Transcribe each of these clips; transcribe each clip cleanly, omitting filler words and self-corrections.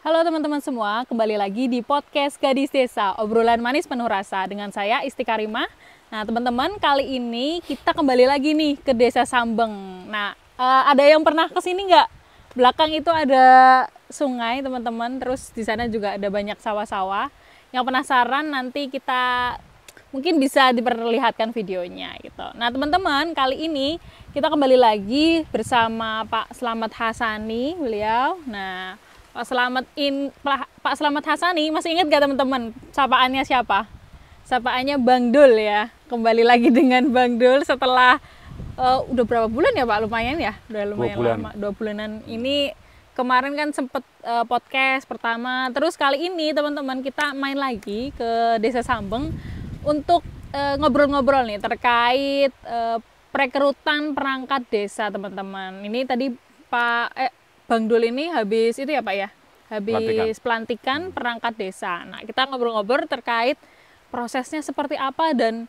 Halo teman-teman semua, kembali lagi di podcast Gadis Desa, obrolan manis penuh rasa dengan saya Isti Karimah. Nah teman-teman, kali ini kita kembali lagi nih ke Desa Sambeng. Nah, ada yang pernah kesini nggak? Belakang itu ada sungai teman-teman, terus di sana juga ada banyak sawah-sawah. Yang penasaran nanti kita mungkin bisa diperlihatkan videonya gitu. Nah teman-teman, kali ini kita kembali lagi bersama Pak Slamet Hasani, beliau. Nah, Pak Slamet Hasani, masih ingat gak teman-teman sapaannya siapa? Sapaannya Bang Dul ya. Kembali lagi dengan Bang Dul setelah udah berapa bulan ya Pak? Lumayan ya, udah lumayan 2 bulan. lama. 2 bulanan ini kemarin kan sempet podcast pertama. Terus kali ini teman-teman kita main lagi ke Desa Sambeng untuk ngobrol-ngobrol nih terkait perekrutan perangkat desa teman-teman. Ini tadi Bang Dul ini habis itu ya Pak ya, habis pelantikan perangkat desa. Nah kita ngobrol-ngobrol terkait prosesnya seperti apa dan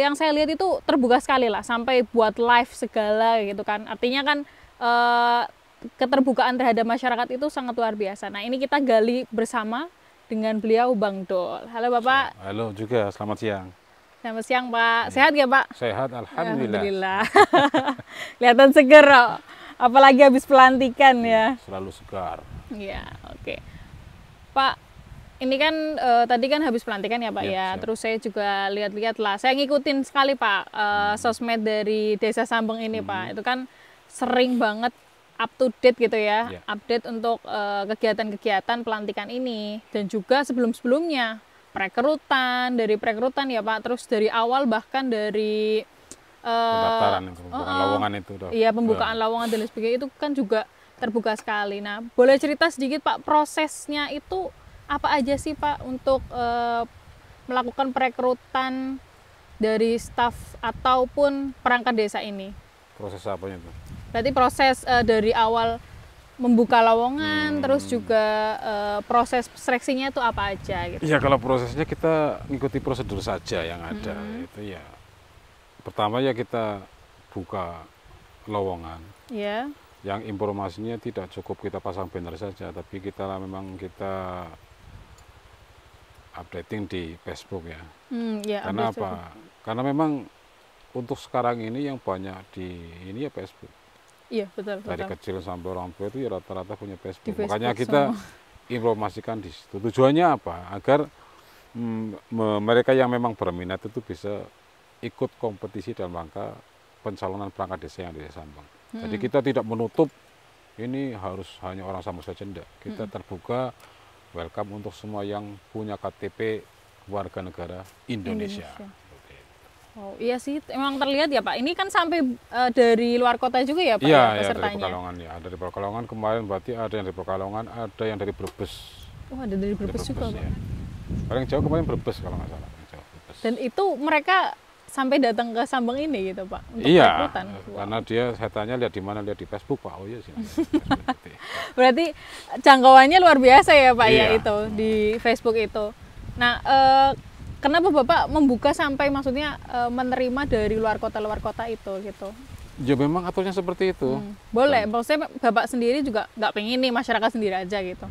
yang saya lihat itu terbuka sekali lah, sampai buat live segala gitu kan. Artinya kan keterbukaan terhadap masyarakat itu sangat luar biasa. Nah ini kita gali bersama dengan beliau Bang Dul. Halo Bapak. Halo juga, selamat siang. Selamat siang Pak. Sehat ya Pak? Sehat, alhamdulillah. Kelihatan seger. Apalagi habis pelantikan ya. Selalu segar. Iya, oke. Pak, ini kan tadi kan habis pelantikan ya Pak ya. Siap. Terus saya juga lihat-lihat lah. Saya ngikutin sekali Pak sosmed dari Desa Sambeng ini Pak. Itu kan sering banget up to date gitu ya. Update untuk kegiatan-kegiatan pelantikan ini. Dan juga sebelum-sebelumnya dari perekrutan ya Pak. Terus dari awal bahkan dari Pendaftaran, pembukaan lowongan itu. Iya, pembukaan lowongan dan lain sebagainya itu kan juga terbuka sekali. Nah, boleh cerita sedikit Pak, prosesnya itu apa aja sih Pak untuk melakukan perekrutan dari staf ataupun perangkat desa ini? Proses apanya itu? Berarti proses dari awal membuka lowongan, terus juga proses seleksinya itu apa aja gitu? Ya kalau prosesnya kita ngikuti prosedur saja yang ada. Itu ya pertama ya kita buka lowongan. Ya. Yang informasinya tidak cukup kita pasang banner saja, tapi kita updating di Facebook ya. Ya, Karena apa? Karena memang untuk sekarang ini yang banyak di ini ya Facebook. Iya, betul. Dari kecil sampai orang tua itu ya rata-rata punya Facebook. Facebook Makanya kita informasikan di situ. Tujuannya apa? Agar mereka yang memang berminat itu bisa ikut kompetisi dalam rangka pencalonan perangkat desa yang di Desa Sambeng. Jadi kita tidak menutup ini harus hanya orang Sambeng saja, enggak. Kita terbuka, welcome untuk semua yang punya KTP warga negara Indonesia. Oh iya sih, emang terlihat ya Pak. Ini kan sampai dari luar kota juga ya Pak? Iya, ya, dari Pekalongan ya. Dari Pekalongan kemarin berarti ada yang dari Pekalongan, ada yang dari Brebes. Oh ada dari Brebes juga Pak? Ya. Paling jauh kemarin Brebes kalau nggak salah. Dan itu mereka sampai datang ke Sambeng ini gitu Pak? Untuk iya, wow. Karena saya tanya lihat di mana, lihat di Facebook Pak. Oh iya sih. Berarti jangkauannya luar biasa ya Pak iya. Ya itu di Facebook itu. Nah, kenapa Bapak membuka sampai maksudnya menerima dari luar kota itu gitu? Ya memang aturannya seperti itu. Boleh, maksudnya Bapak sendiri juga nggak pengen nih masyarakat sendiri aja gitu?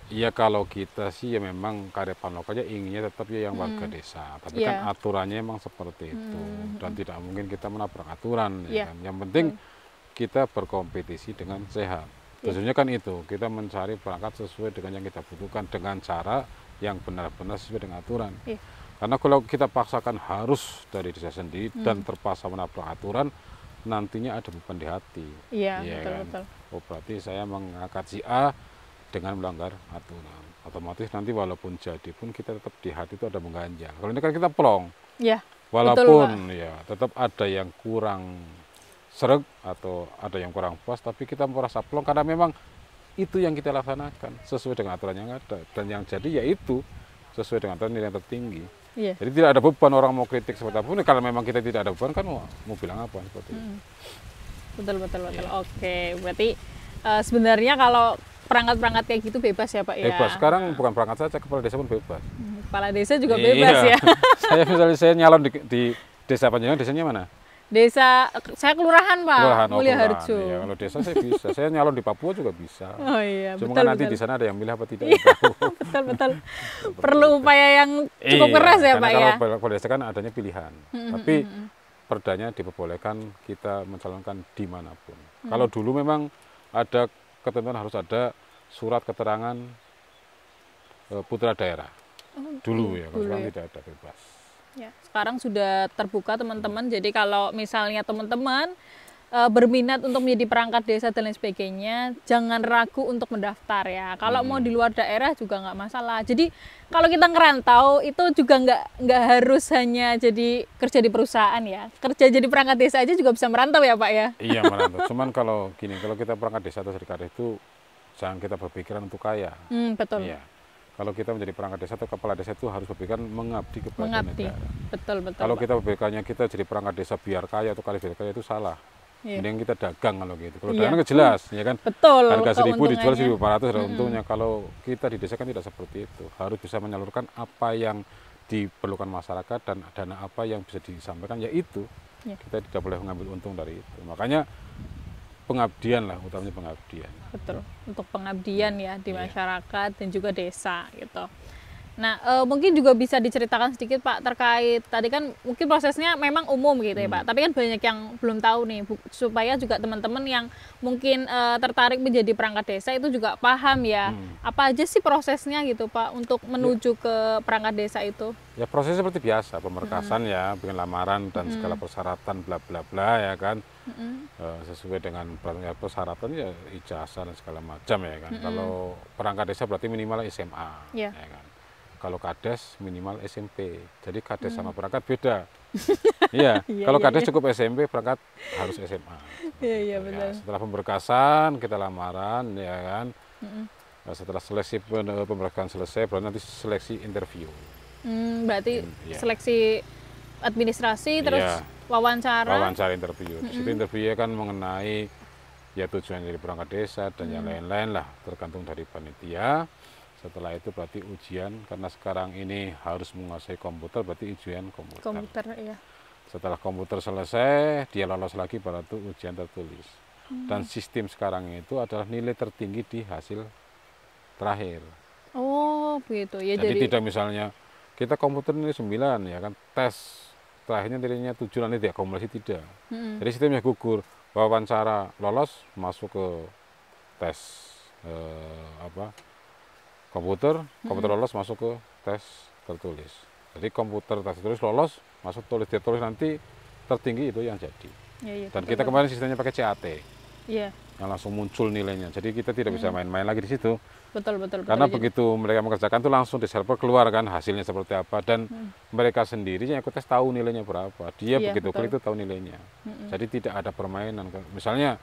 Iya kalau kita sih ya memang karyawan lokalnya inginnya tetap ya yang warga desa. Tapi kan aturannya memang seperti itu. Dan tidak mungkin kita menabrak aturan. Ya kan? Yang penting kita berkompetisi dengan sehat. Tujuannya kan itu, kita mencari perangkat sesuai dengan yang kita butuhkan dengan cara yang benar-benar sesuai dengan aturan. Karena kalau kita paksakan harus dari desa sendiri dan terpaksa menabrak aturan, nantinya ada beban di hati. Iya, ya betul. Oh berarti saya mengangkat si A dengan melanggar aturan. Otomatis nanti walaupun jadi pun kita tetap di hati itu ada mengganjal. Kalau ini kan kita plong. Iya. Walaupun betul, ya tetap ada yang kurang sreg atau ada yang kurang puas, tapi kita merasa plong karena memang itu yang kita laksanakan sesuai dengan aturan yang ada, dan yang jadi yaitu sesuai dengan aturan yang tertinggi. Jadi tidak ada beban orang mau kritik seperti apa. Kalau memang kita tidak ada beban kan mau bilang apa seperti itu. Betul. Oke, berarti sebenarnya kalau perangkat-perangkat kayak gitu bebas ya Pak ya? Bebas, sekarang bukan perangkat saja, kepala desa pun bebas. Kepala desa juga bebas ya? Saya misalnya saya nyalon di desa Panjenengan, desanya mana? Desa, saya kelurahan Pak, Kelurahan, Mulia kelurahan. Harjo. Ya, kalau desa saya bisa. Saya nyalon di Papua juga bisa. Oh iya, Cuma betul, kan nanti betul. di sana ada yang milih apa tidak. Iya, betul, betul. Perlu upaya yang cukup keras ya Pak ya. Kalau desa kan adanya pilihan. Tapi perdanya diperbolehkan kita mencalonkan dimanapun. Kalau dulu memang ada ketentuan harus ada surat keterangan putra daerah. Dulu ya, kalau sekarang tidak ada, bebas. Ya, sekarang sudah terbuka teman-teman. Jadi kalau misalnya teman-teman berminat untuk menjadi perangkat desa dan lain sebagainya, jangan ragu untuk mendaftar ya. Kalau mau di luar daerah juga nggak masalah. Jadi kalau kita ngerantau itu juga nggak harus hanya jadi kerja di perusahaan ya. Kerja jadi perangkat desa aja juga bisa merantau ya Pak ya. Iya merantau. Cuman kalau gini, kalau kita perangkat desa atau serikaya itu jangan kita berpikiran untuk kaya. Betul. Iya. Kalau kita menjadi perangkat desa atau kepala desa itu harus berpikiran mengabdi kepada negara. Betul, betul. Kalau Pak. kita berpikirnya kita jadi perangkat desa biar kaya atau kaya biar kaya itu salah. Iya. Mending kita dagang kalau gitu. Kalau Iya. dagang jelas, ya kan. Betul. Harga 1.000 dijual 1.400 ada Mm-mm. untungnya. Kalau kita di desa kan tidak seperti itu. Harus bisa menyalurkan apa yang diperlukan masyarakat dan dana apa yang bisa disampaikan, yaitu Iya. kita tidak boleh mengambil untung dari itu. Makanya pengabdian lah, utamanya pengabdian. Betul. Untuk pengabdian ya di Iya. masyarakat dan juga desa gitu. Nah, mungkin juga bisa diceritakan sedikit Pak terkait tadi kan mungkin prosesnya memang umum gitu ya Pak, tapi kan banyak yang belum tahu nih, supaya juga teman-teman yang mungkin tertarik menjadi perangkat desa itu juga paham ya, apa aja sih prosesnya gitu Pak untuk menuju ke perangkat desa itu. Ya prosesnya seperti biasa, pemberkasan ya, bikin lamaran dan segala persyaratan bla bla bla ya kan. Sesuai dengan persyaratan ya ijazah dan segala macam ya kan. Kalau perangkat desa berarti minimal SMA Iya. ya kan. Kalau kades minimal SMP. Jadi kades sama perangkat beda. Iya, kalau kades cukup SMP, perangkat harus SMA. Iya, Ya, betul. setelah pemberkasan kita lamaran ya kan. Setelah seleksi pemberkasan selesai, baru nanti seleksi interview. Berarti Iya. seleksi administrasi terus Iya. wawancara. Wawancara interview. Di situ interviewnya kan mengenai ya tujuan dari perangkat desa dan yang lain-lain lah, tergantung dari panitia. Setelah itu berarti ujian, karena sekarang ini harus menguasai komputer, berarti ujian komputer. Komputer ya. Setelah komputer selesai, dia lolos lagi baru itu ujian tertulis. Dan sistem sekarang itu adalah nilai tertinggi di hasil terakhir. Oh, begitu. Ya Jadi jadi tidak misalnya kita komputer nilai 9 ya kan, tes terakhirnya nilainya 7 nanti diakumulasi tidak. Jadi sistemnya gugur, wawancara lolos masuk ke tes komputer lolos masuk ke tes tertulis. Jadi komputer tes tertulis lolos masuk tulis, dia tulis nanti tertinggi itu yang jadi. Iya, Dan betul, kita kemarin sistemnya pakai CAT Iya, yang langsung muncul nilainya. Jadi kita tidak bisa main-main lagi di situ. betul. Karena Jadi- begitu mereka mengerjakan tuh langsung di server keluar kan hasilnya seperti apa, dan mereka sendiri yang ikut tes tahu nilainya berapa. Dia Iya, begitu betul. klik itu tahu nilainya. Jadi tidak ada permainan. Misalnya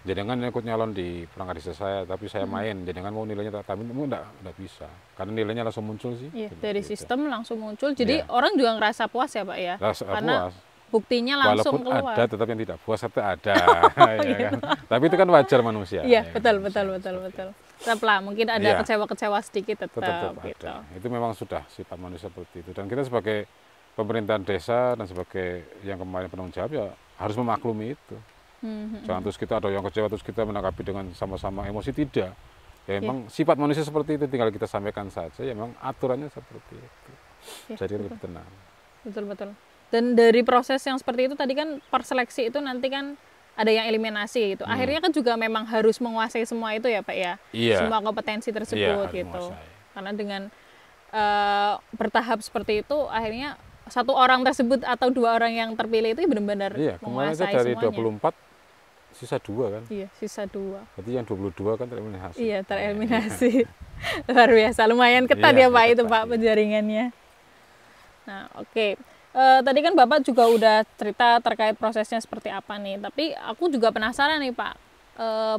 jenengan ikut nyalon di perangkat desa saya, tapi saya main, jenengan mau nilainya kami enggak bisa. Karena nilainya langsung muncul sih. Iya, Gitu. dari sistem langsung muncul. Jadi Iya. orang juga ngerasa puas ya, Pak ya. Karena Puas. buktinya langsung Walaupun keluar. ada tetap yang tidak puas, tapi ada. Ya kan? Tapi itu kan wajar manusia. Iya, ya kan? betul. Tetaplah mungkin ada Iya. kecewa-kecewa sedikit Tetap tetap gitu. ada. Itu memang sudah sifat manusia seperti itu. Dan kita sebagai pemerintahan desa dan sebagai yang kemarin penanggung jawab ya harus memaklumi itu. Jangan terus kita ada yang kecewa terus kita menanggapi dengan sama-sama emosi, tidak. Ya memang sifat manusia seperti itu, tinggal kita sampaikan saja. Ya memang aturannya seperti itu. Iya, Jadi lebih tenang. Betul. Dan dari proses yang seperti itu tadi kan perseleksi itu nanti kan ada yang eliminasi gitu. Akhirnya kan juga memang harus menguasai semua itu ya Pak ya. Iya. Semua kompetensi tersebut harus gitu. menguasai. Karena dengan bertahap seperti itu akhirnya satu orang tersebut atau dua orang yang terpilih itu benar-benar Iya, kemarin saya menguasai dari semuanya. 24 sisa 2 kan. Iya, sisa 2. Berarti yang 22 kan tereliminasi. Iya, tereliminasi. Luar biasa, lumayan ketat Iya, ya Pak itu ketat, Pak iya. penjaringannya. Nah, oke. Tadi kan Bapak juga udah cerita terkait prosesnya seperti apa nih, tapi aku juga penasaran nih Pak.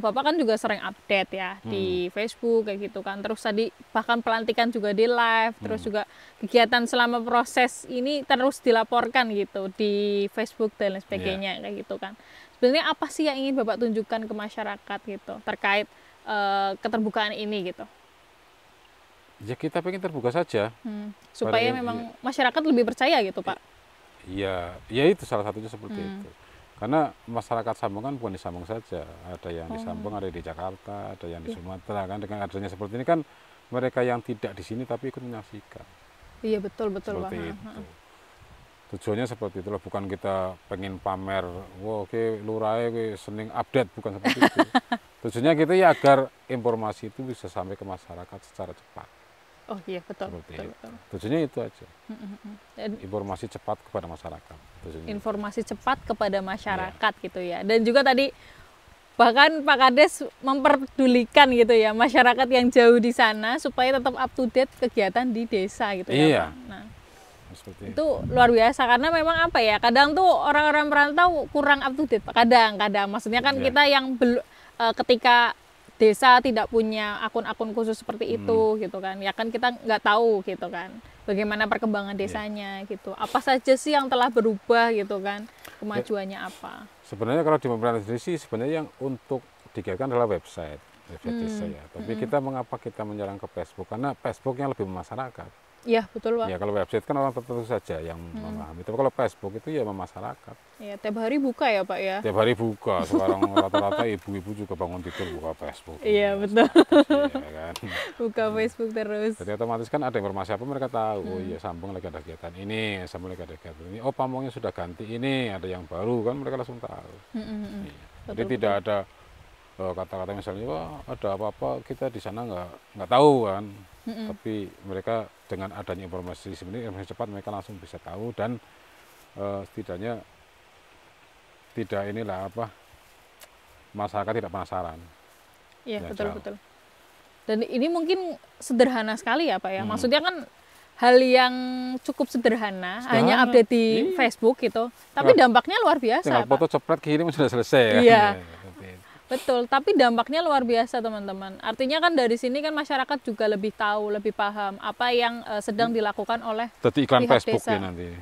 Bapak kan juga sering update ya di Facebook kayak gitu kan. Terus tadi bahkan pelantikan juga di live, terus juga kegiatan selama proses ini terus dilaporkan gitu di Facebook dan lain sebagainya kayak gitu kan. Sebenarnya apa sih yang ingin Bapak tunjukkan ke masyarakat gitu terkait keterbukaan ini gitu? Ya kita pengen terbuka saja. Supaya memang masyarakat lebih percaya gitu Pak. Iya, ya itu salah satunya seperti itu. Karena masyarakat Sambung kan bukan di Sambung saja, ada yang di Sambung, ada di Jakarta, ada yang di Sumatera kan. Dengan adanya seperti ini kan mereka yang tidak di sini tapi ikut menyaksikan. Iya betul Seperti Pak. itu. Tujuannya seperti itulah, bukan kita pengen pamer, wah oke lurahe seneng update, bukan seperti itu. Tujuannya kita ya agar informasi itu bisa sampai ke masyarakat secara cepat. Oh iya betul. Tujuannya itu aja. Informasi cepat kepada masyarakat. Informasi cepat kepada masyarakat gitu ya. Dan juga tadi bahkan Pak Kades memperdulikan gitu ya masyarakat yang jauh di sana supaya tetap up to date kegiatan di desa gitu ya Pak. Nah, seperti itu luar biasa karena memang apa ya, kadang tuh orang-orang perantau kurang up to date Pak. Kadang maksudnya kan kita yang ketika desa tidak punya akun-akun khusus seperti itu gitu kan, ya kan kita nggak tahu gitu kan bagaimana perkembangan desanya gitu, apa saja sih yang telah berubah gitu kan, kemajuannya apa. Sebenarnya kalau di pemerintah sendiri sih sebenarnya yang untuk digiatkan adalah website desa ya, tapi kita mengapa kita menyerang ke Facebook, karena Facebook yang lebih masyarakat. Iya betul Pak. Ya kalau website kan orang tertentu saja yang memahami, tapi kalau Facebook itu ya masyarakat. Iya, tiap hari buka ya Pak ya? Tiap hari buka, sekarang rata-rata ibu-ibu juga bangun tidur buka Facebook. Iya betul. Ya, kan? Buka Facebook terus. Jadi otomatis kan ada informasi apa mereka tahu, oh iya Sambung lagi ada kegiatan ini, Sambung lagi ada kegiatan ini, oh Pamongnya sudah ganti ini, ada yang baru kan mereka langsung tahu. Iya. Jadi tidak ada kata-kata misalnya wah ada apa-apa kita di sana nggak tahu kan. Tapi mereka dengan adanya informasi sebenarnya informasi cepat mereka langsung bisa tahu dan setidaknya tidak masyarakat tidak penasaran. Iya betul. Dan ini mungkin sederhana sekali ya Pak ya. Maksudnya kan hal yang cukup sederhana. Hanya update di Facebook gitu. Tapi dampaknya luar biasa. Tinggal foto cepret kirim sudah selesai. Iya. Kan? Betul, tapi dampaknya luar biasa teman-teman. Artinya kan dari sini kan masyarakat juga lebih tahu, lebih paham apa yang sedang dilakukan oleh iklan pihak Facebook desa. Ya nanti.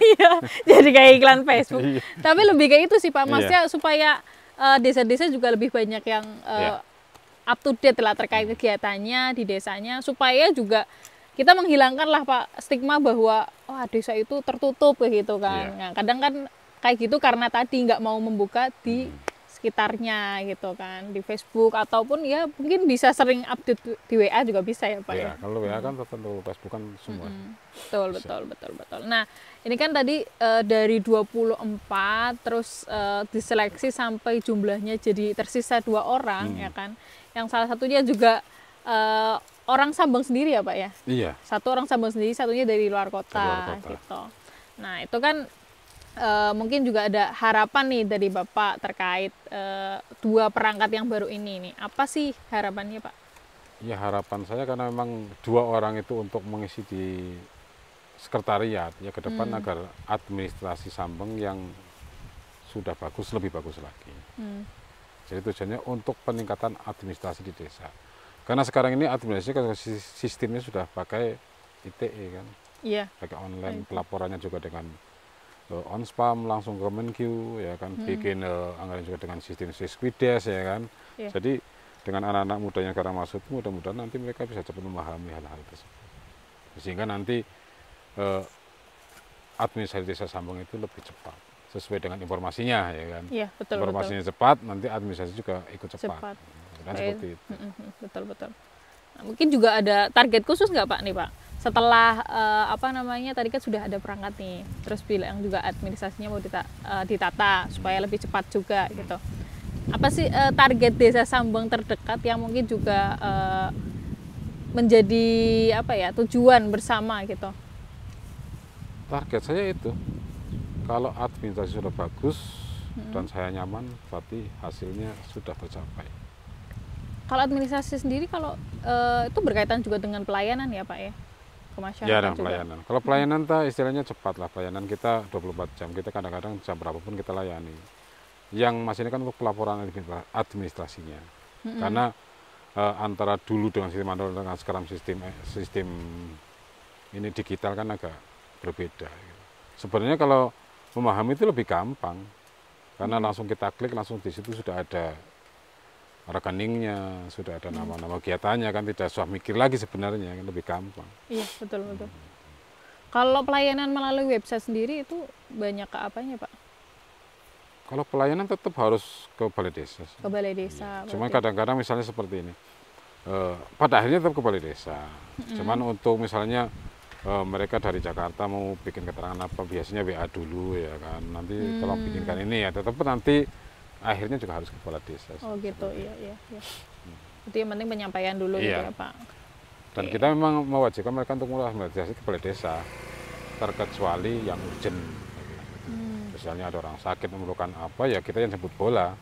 Iya, jadi kayak iklan Facebook. Tapi lebih kayak itu sih Pak, maksudnya supaya desa-desa juga lebih banyak yang up to date lah terkait kegiatannya di desanya, supaya juga kita menghilangkan lah Pak stigma bahwa desa itu tertutup begitu kan. Nah, kadang kan kayak gitu karena tadi nggak mau membuka di sekitarnya gitu kan, di Facebook ataupun ya mungkin bisa sering update di WA juga bisa ya Pak ya. Kalau WA kan tertentu, Facebook kan semua. Betul. Nah, ini kan tadi dari 24 terus diseleksi sampai jumlahnya jadi tersisa 2 orang ya kan. Yang salah satunya juga orang Sambung sendiri ya Pak ya. Iya. Satu orang Sambung sendiri, satunya dari luar kota. Gitu. Nah, itu kan mungkin juga ada harapan nih dari Bapak terkait 2 perangkat yang baru ini nih. Apa sih harapannya Pak? Ya harapan saya karena memang 2 orang itu untuk mengisi di sekretariat ya ke depan agar administrasi Sambung yang sudah bagus lebih bagus lagi. Jadi tujuannya untuk peningkatan administrasi di desa. Karena sekarang ini administrasi sistemnya sudah pakai ITE kan. Iya. Pakai online, pelaporannya juga dengan on spam langsung ke Menq ya kan, bikin anggaran juga dengan sistem Sisquides ya kan. Jadi dengan anak-anak muda yang sekarang masuk, mudah-mudahan nanti mereka bisa cepat memahami hal-hal tersebut sehingga nanti administrasi desa Sambung itu lebih cepat sesuai dengan informasinya ya kan. Iya, betul. Informasinya cepat, nanti administrasi juga ikut cepat. Kan seperti itu. Betul. Nah, mungkin juga ada target khusus nggak Pak nih Pak? Setelah tadi kan sudah ada perangkat nih, terus bilang juga administrasinya mau ditata supaya lebih cepat juga gitu. Apa sih target desa Sambung terdekat yang mungkin juga menjadi tujuan bersama gitu? Target saya itu kalau administrasi sudah bagus dan saya nyaman, berarti hasilnya sudah tercapai. Kalau administrasi sendiri itu berkaitan juga dengan pelayanan ya Pak ya? Ke masyarakat ya, dan juga. Pelayanan. Kalau pelayanan istilahnya cepat lah, pelayanan kita 24 jam, kita kadang-kadang jam berapapun kita layani. Yang masih ini kan untuk pelaporan administrasinya. Karena antara dulu dengan sistem analog dengan sekarang sistem ini digital kan agak berbeda. Sebenarnya kalau memahami itu lebih gampang, karena langsung kita klik, langsung di situ sudah ada rekeningnya, sudah ada nama-nama kegiatannya kan, tidak usah mikir lagi sebenarnya, kan lebih gampang. Iya betul. Kalau pelayanan melalui website sendiri itu banyak ke apanya Pak? Kalau pelayanan tetap harus ke balai desa. Ke balai desa. Cuma kadang-kadang misalnya seperti ini, pada akhirnya tetap ke balai desa. Cuman untuk misalnya mereka dari Jakarta mau bikin keterangan apa, biasanya WA dulu ya kan. Nanti tolong bikinkan ini ya, tetap nanti akhirnya juga harus ke balai desa. Oh gitu, iya. Itu yang penting penyampaian dulu gitu ya Pak. Dan kita memang mewajibkan mereka untuk mediasi ke balai desa, terkecuali yang urgent. Misalnya ada orang sakit memerlukan apa, ya kita yang jemput bola.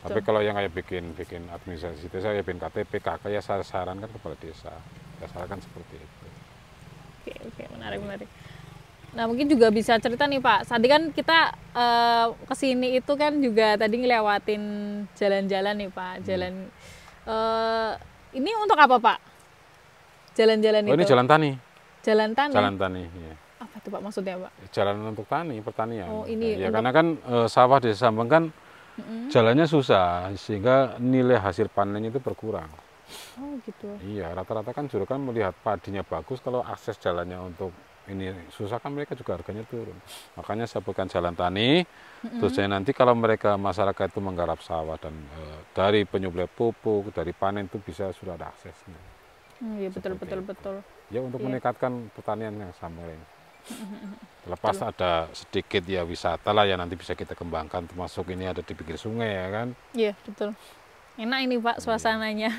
Tapi kalau yang kayak bikin administrasi desa, ya bikin KTP, KK, ya saya sarankan ke balai desa. Saya sarankan seperti itu. Oke, menarik. Nah mungkin juga bisa cerita nih Pak, tadi kan kita kesini itu kan juga tadi ngelewatin jalan-jalan nih Pak, ini untuk apa Pak? Jalan-jalan itu? Ini jalan tani. Jalan tani? Jalan tani, ya. Apa itu Pak maksudnya Pak? Jalan untuk pertanian. Oh ini ya, karena kan sawah di Sambeng kan jalannya susah, sehingga nilai hasil panennya itu berkurang. Oh gitu. Iya, rata-rata kan juga kan melihat padinya bagus, kalau akses jalannya untuk ini susah kan mereka juga harganya turun. Makanya saya bukan jalan tani, terus saya nanti kalau mereka masyarakat itu menggarap sawah dan dari penyuplai pupuk, dari panen itu bisa sudah ada aksesnya. Iya betul. Ya untuk meningkatkan pertanian yang Sambeng. Lepas ada sedikit ya wisata lah ya nanti bisa kita kembangkan, termasuk ini ada di pinggir sungai ya kan. Iya betul. Enak ini Pak suasananya.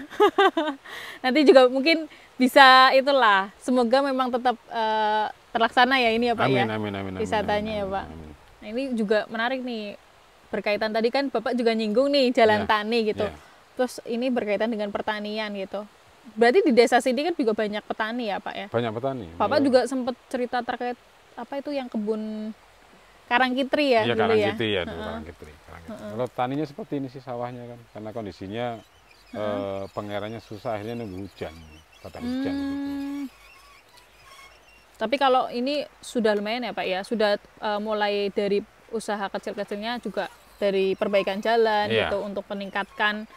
Nanti juga mungkin bisa itulah, semoga memang tetap terlaksana ya ini ya Pak. Amin, wisatanya ya Pak. Nah ini juga menarik nih, berkaitan tadi kan Bapak juga nyinggung nih jalan tani gitu. Terus ini berkaitan dengan pertanian gitu. Berarti di desa sini kan juga banyak petani ya Pak ya? Banyak petani. Bapak juga sempat cerita terkait apa itu yang kebun Karangkitri ya? Iya Karangkitri ya, Karangkitri. Kalau taninya seperti ini sih sawahnya kan, karena kondisinya pengerannya susah, akhirnya nunggu hujan, pada hujan. Tapi kalau ini sudah lumayan ya Pak ya, sudah mulai dari usaha kecil-kecilnya juga dari perbaikan jalan gitu untuk meningkatkan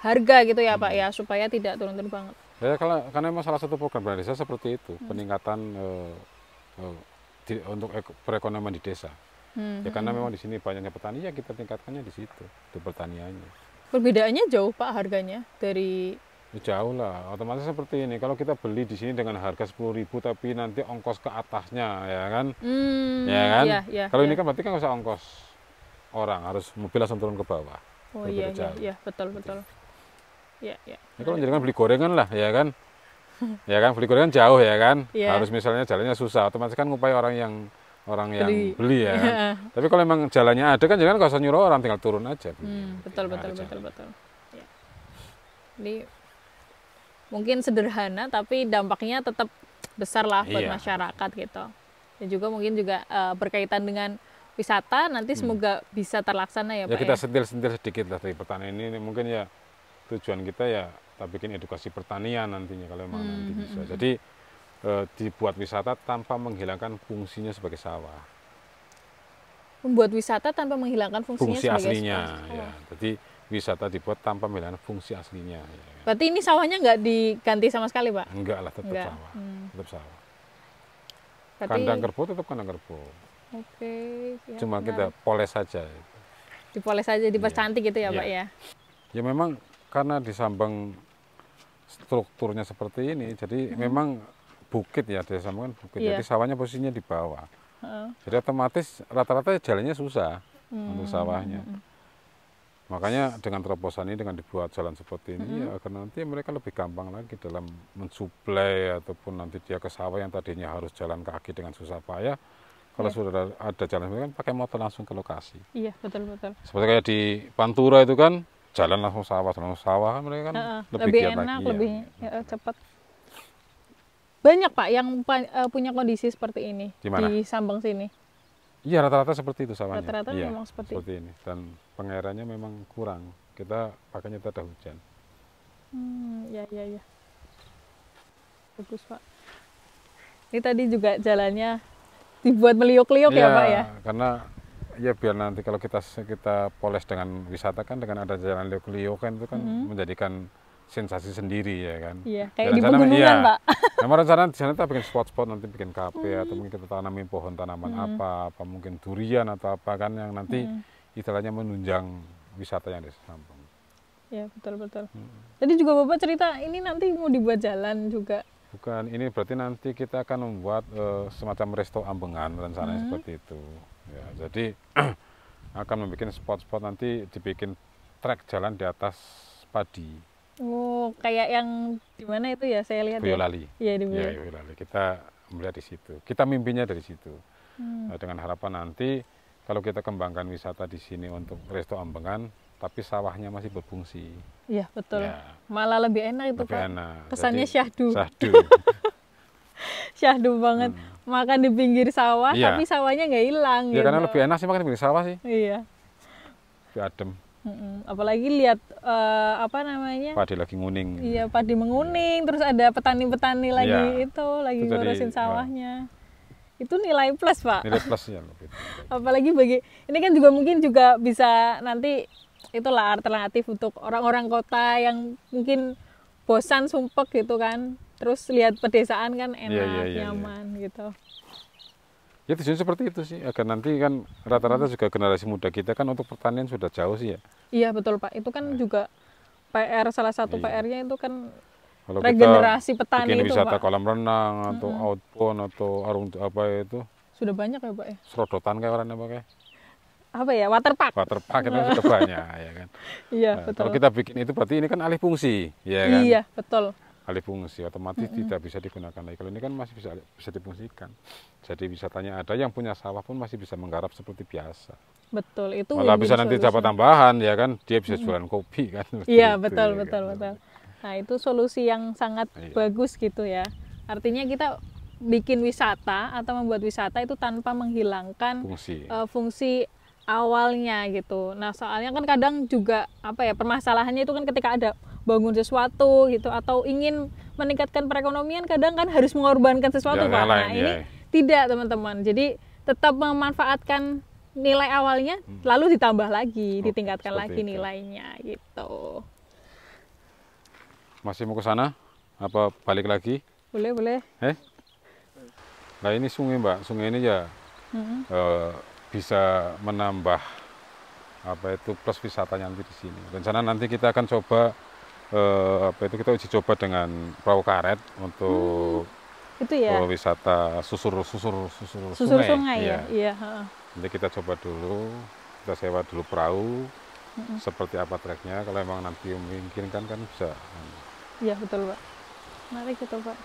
harga gitu ya Pak ya, supaya tidak turun-turun banget. Ya karena memang salah satu program balai desa seperti itu, peningkatan untuk perekonomian di desa. Ya karena memang di sini banyaknya petani, ya kita tingkatkannya di situ, di pertaniannya. Perbedaannya jauh Pak harganya dari? Jauh lah, otomatis seperti ini. Kalau kita beli di sini dengan harga 10.000, tapi nanti ongkos ke atasnya, ya kan? Ya kan? Kalau ini kan berarti kan nggak usah ongkos orang, harus mobil langsung turun ke bawah. Oh iya, betul. Ya. Ini kalau jangan beli gorengan lah, ya kan? Ya kan, beli gorengan jauh ya kan? Harus misalnya jalannya susah, otomatis kan ngupai orang yang beli ya kan? Tapi kalau memang jalannya ada kan jangan nggak usah nyuruh orang, tinggal turun aja. Betul. Ya. Jadi mungkin sederhana tapi dampaknya tetap besar lah buat masyarakat gitu. Dan juga mungkin juga berkaitan dengan wisata, nanti semoga bisa terlaksana ya Pak. Ya kita sentil-sentil sedikit lah dari pertanian ini, mungkin ya tujuan kita ya kita bikin edukasi pertanian nantinya kalau memang nanti bisa. Jadi dibuat wisata tanpa menghilangkan fungsinya sebagai sawah. Membuat wisata tanpa menghilangkan fungsi aslinya ya. Jadi wisata dibuat tanpa menghilangkan fungsi aslinya. Ya. Berarti ini sawahnya nggak diganti sama sekali Pak? Enggak lah, tetap sawah. Tetap sawah. Berarti... Kandang kerbau tetap kandang kerbau. Oke. Cuma kita poles saja. Dipoles saja, dipercantik gitu ya Pak ya? Ya memang karena di Sambeng strukturnya seperti ini, jadi memang bukit ya, desa Sambeng kan bukit, jadi sawahnya posisinya di bawah. Jadi otomatis rata-rata jalannya susah untuk sawahnya. Makanya dengan terobosan ini, dengan dibuat jalan seperti ini, ya agar nanti mereka lebih gampang lagi dalam mensuplai ataupun nanti dia ke sawah yang tadinya harus jalan kaki dengan susah payah. Kalau sudah ada jalan kan pakai motor langsung ke lokasi. Iya, betul. Seperti kayak di Pantura itu kan, jalan langsung sawah kan mereka kan lebih enak, lebih cepat. Banyak Pak yang punya kondisi seperti ini di Sambeng sini. Iya, rata-rata seperti itu sawahnya. Rata-rata memang seperti ini. Dan pengerannya memang kurang. Kita pakainya ada hujan. Ya. Bagus Pak. Ini tadi juga jalannya dibuat meliuk-liuk ya Pak ya? Karena ya biar nanti kalau kita poles dengan wisata kan, dengan ada jalan liuk-liuk kan itu kan menjadikan sensasi sendiri ya kan. Iya, kayak di pegunungan, Pak. Memang rencana di sana kita bikin spot-spot, nanti bikin kafe atau mungkin kita tanamin pohon tanaman apa mungkin durian atau apa kan yang nanti istilahnya menunjang wisata yang di Sampang. Ya, betul. Tadi juga Bapak cerita ini nanti mau dibuat jalan juga. Bukan, ini berarti nanti kita akan membuat semacam resto ambengan rencananya seperti itu. Ya, jadi akan membuat spot-spot nanti dibikin trek jalan di atas padi. Oh, kayak yang di mana itu ya saya lihat Boyolali. Iya, di Boyolali. Ya, Boyolali. Kita melihat di situ. Kita mimpinya dari situ. Dengan harapan nanti kalau kita kembangkan wisata di sini untuk resto ambengan, tapi sawahnya masih berfungsi. Iya, betul. Ya. Malah lebih enak itu, lebih Pak. enak. Kesannya Jadi, syahdu. Syahdu. Syahdu banget. Makan di pinggir sawah, Iya. tapi sawahnya nggak hilang. Ya gitu. karena lebih enak sih makan di pinggir sawah sih. Iya. Lebih adem. Apalagi lihat apa namanya? Padi lagi nguning. Iya, padi menguning, terus ada petani-petani lagi Iya. lagi Itu ngurusin jadi, sawahnya. Itu nilai plus, Pak. Nilai plusnya lebih. Apalagi bagi ini kan juga mungkin juga bisa nanti itulah alternatif untuk orang-orang kota yang mungkin bosan sumpek gitu kan. Terus lihat pedesaan kan enak, Iya. nyaman gitu. Ya tujuan seperti itu sih, agar nanti kan rata-rata juga generasi muda kita kan untuk pertanian sudah jauh sih ya. Iya betul Pak, itu kan juga PR, salah satu Iya. PR-nya itu kan Kalau regenerasi kita petani bikin itu wisata Pak. kolam renang atau outbound atau arung apa itu, Sudah banyak ya Pak ya? serodotan kayak orangnya pakai Apa ya, waterpark? waterpark itu sudah banyak ya kan. Iya Nah, betul. kalau kita bikin itu berarti ini kan alih fungsi, ya kan. Iya betul. Alih fungsi otomatis tidak bisa digunakan lagi. Kalau ini kan masih bisa difungsikan. Jadi wisatanya ada, yang punya sawah pun masih bisa menggarap seperti biasa. Betul, itu Malah yang bisa jadi nanti solusi. dapat tambahan ya kan, dia bisa jualan kopi kan. Iya Gitu, betul ya betul kan. betul. Nah itu solusi yang sangat Iya. bagus gitu ya. Artinya kita bikin wisata atau membuat wisata itu tanpa menghilangkan Fungsi. fungsi awalnya gitu. Nah soalnya kan kadang juga apa ya, permasalahannya itu kan ketika ada bangun sesuatu gitu atau ingin meningkatkan perekonomian, kadang kan harus mengorbankan sesuatu Ya, Pak. yang Nah lain, ini ya. tidak teman-teman. Jadi tetap memanfaatkan nilai awalnya, lalu ditambah lagi, Oke, ditingkatkan seperti lagi itu. nilainya gitu. Masih mau ke sana? Apa balik lagi? Boleh boleh. Nah ini sungai Mbak, sungai ini ya bisa menambah apa itu plus wisatanya nanti di sini. Rencana nanti kita akan coba apa itu kita uji coba dengan perahu karet untuk Itu ya. wisata susur Susur sungai Iya. ya. Iya. Heeh. Nanti kita coba dulu, kita sewa dulu perahu. Seperti apa treknya, kalau memang nanti memungkinkan kan bisa. Iya betul Pak. Menarik itu Pak.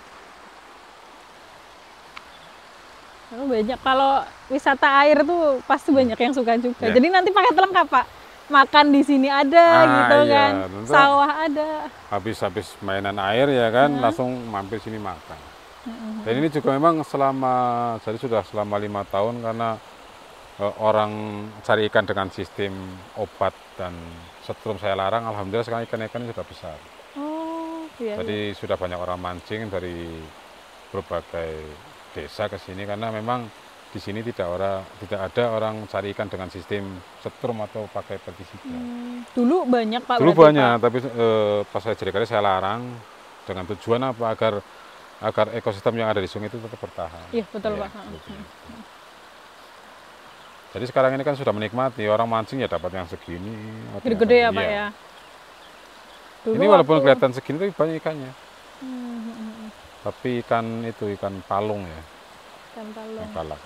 Karena banyak kalau wisata air tuh pasti banyak yang suka juga. Ya. Jadi nanti paket lengkap Pak. Makan di sini ada gitu iya, kan. tentu. Sawah ada. Habis mainan air ya kan, langsung mampir sini makan. Dan ini juga memang jadi sudah selama 5 tahun karena orang cari ikan dengan sistem obat dan setrum saya larang, alhamdulillah sekarang ikan-ikannya sudah besar. Oh iya. Jadi sudah banyak orang mancing dari berbagai desa ke sini karena memang di sini tidak ada orang cari ikan dengan sistem setrum atau pakai pestisida. Dulu banyak Pak. Dulu berarti, banyak, Pak. tapi pas saya jadi kali saya larang dengan tujuan apa agar ekosistem yang ada di sungai itu tetap bertahan. Iya betul Ya, Pak. gitu. Jadi sekarang ini kan sudah menikmati, orang mancing ya dapat yang segini. atau yang Gede-gede ya segini. Pak Iya. ya. Dulu Ini walaupun waktu- kelihatan segini tapi banyak ikannya. Tapi ikan palung ya, Ikan palung. yang palak.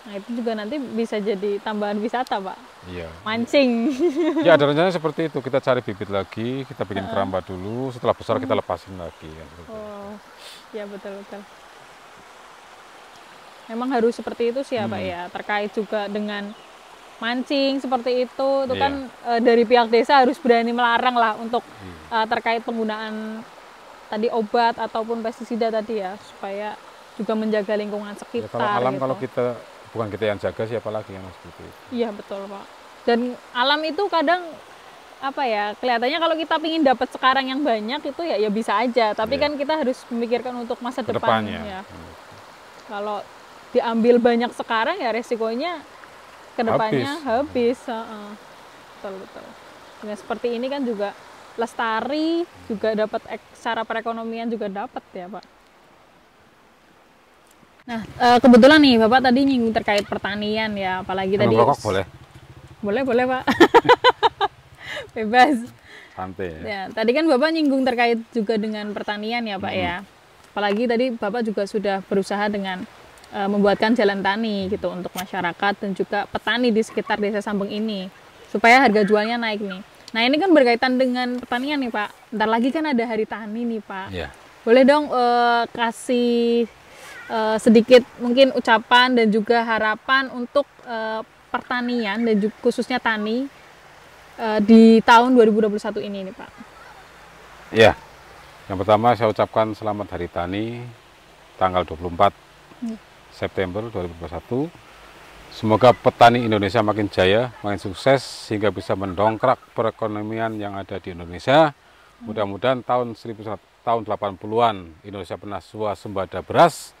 Nah itu juga nanti bisa jadi tambahan wisata Pak. Iya. Mancing. Ya ada rencana seperti itu, kita cari bibit lagi, kita bikin keramba dulu, setelah besar kita lepasin lagi. Kan, gitu. Oh, ya betul-betul. Memang harus seperti itu sih ya Pak ya, terkait juga dengan mancing seperti itu Iya. kan dari pihak desa harus berani melarang lah untuk terkait penggunaan tadi obat ataupun pestisida tadi ya, supaya juga menjaga lingkungan Ya, sekitar. kalau alam gitu. kalau bukan kita yang jaga, siapa lagi yang seperti itu. Iya betul Pak. Dan alam itu kadang apa ya, kelihatannya kalau kita ingin dapat sekarang yang banyak itu ya bisa aja, tapi Iya. kan kita harus memikirkan untuk masa depan Kedepannya. ya. Kalau diambil banyak sekarang ya resikonya kedepannya habis. Betul betul. Dengan seperti ini kan juga lestari, juga dapat secara perekonomian juga dapat ya Pak. Nah, kebetulan nih Bapak tadi nyinggung terkait pertanian ya, apalagi tadi. Rokok boleh? Boleh Pak. Bebas. Santai ya. Ya, tadi kan Bapak nyinggung terkait juga dengan pertanian ya Pak ya. Apalagi tadi Bapak juga sudah berusaha dengan membuatkan jalan tani gitu untuk masyarakat dan juga petani di sekitar Desa Sambeng ini supaya harga jualnya naik nih. Nah ini kan berkaitan dengan pertanian nih Pak. Ntar lagi kan ada hari tani nih Pak. Yeah. Boleh dong kasih sedikit mungkin ucapan dan juga harapan untuk pertanian dan juga khususnya tani di tahun 2021 ini nih Pak. Ya, yang pertama saya ucapkan selamat Hari Tani tanggal 24 September 2021. Semoga petani Indonesia makin jaya, makin sukses sehingga bisa mendongkrak perekonomian yang ada di Indonesia. Mudah-mudahan tahun 80-an Indonesia pernah swasembada beras.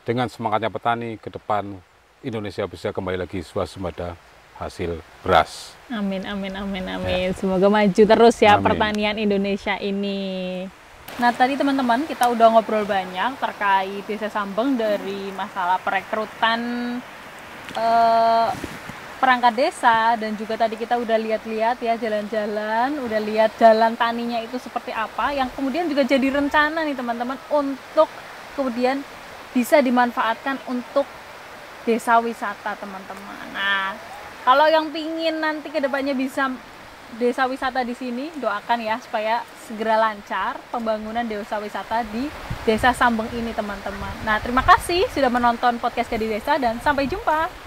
Dengan semangatnya petani ke depan Indonesia bisa kembali lagi swasembada hasil beras. Amin. Ya. Semoga maju terus ya. Amin. Pertanian Indonesia ini. Nah tadi teman-teman kita udah ngobrol banyak terkait Desa Sambeng, dari masalah perekrutan perangkat desa, dan juga tadi kita udah lihat-lihat ya jalan-jalan, udah lihat jalan taninya itu seperti apa, yang kemudian juga jadi rencana nih teman-teman untuk kemudian bisa dimanfaatkan untuk desa wisata teman-teman. Nah kalau yang pingin nanti kedepannya bisa desa wisata di sini, doakan ya supaya segera lancar pembangunan desa wisata di Desa Sambeng ini teman-teman. Nah terima kasih sudah menonton podcast Gadis Desa dan sampai jumpa.